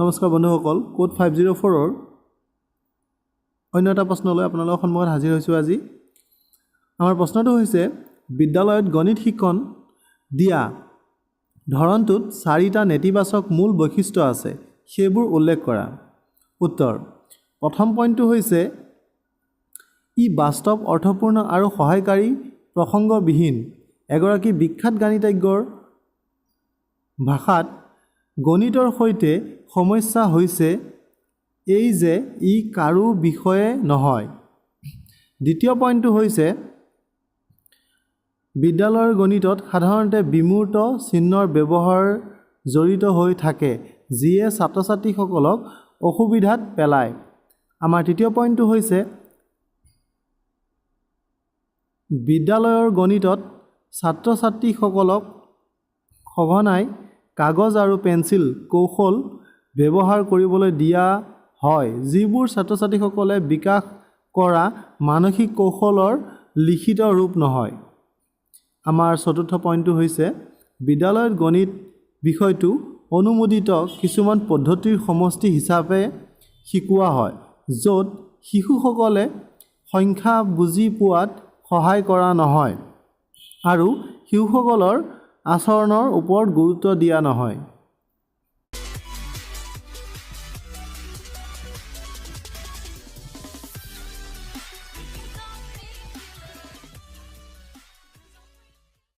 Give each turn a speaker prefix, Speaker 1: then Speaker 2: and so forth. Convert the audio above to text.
Speaker 1: নমস্কাৰ বন্ধুসকল, কোড 504 অন্য এটা প্ৰশ্নলৈ আপোনালোকৰ সন্মুখত হাজিৰ হৈছোঁ আজি। আমাৰ প্ৰশ্নটো হৈছে বিদ্যালয়ত গণিত শিক্ষণ দিয়া ধৰণটোত 4টা নেতিবাচক মূল বৈশিষ্ট্য আছে, সেইবোৰ উল্লেখ কৰা। উত্তৰ: প্ৰথম পইণ্টটো হৈছে ই বাস্তৱ, অৰ্থপূৰ্ণ আৰু সহায়কাৰী প্ৰসংগবিহীন। এগৰাকী বিখ্যাত গণিতজ্ঞৰ ভাষাত গণিতৰ সৈতে সমস্যা হৈছে এই যে ই কাৰো বিষয়ে নহয়। দ্বিতীয় পইণ্টটো হৈছে বিদ্যালয়ৰ গণিতত সাধাৰণতে বিমূৰ্ত চিহ্নৰ ব্যৱহাৰ জড়িত হৈ থাকে, যিয়ে ছাত্ৰ ছাত্ৰীসকলক অসুবিধাত পেলায়। আমাৰ তৃতীয় পইণ্টটো হৈছে বিদ্যালয়ৰ গণিতত ছাত্ৰ ছাত্ৰীসকলক সঘনাই কাগজ আৰু পেন্সিল কৌশল ব্যৱহাৰ কৰিবলৈ দিয়া হয়, যিবোৰ ছাত্ৰ ছাত্ৰীসকলে বিকাশ কৰা মানসিক কৌশলৰ লিখিত ৰূপ নহয়। আমাৰ চতুৰ্থ পইণ্টটো হৈছে বিদ্যালয়ত গণিত বিষয়টো অনুমোদিত কিছুমান পদ্ধতিৰ সমষ্টি হিচাপে শিকোৱা হয়, য'ত শিশুসকলে সংখ্যা বুজি পোৱাত সহায় কৰা নহয় আৰু শিশুসকলৰ আচৰণৰ ওপৰত গুৰুত্ব দিয়া নহয়।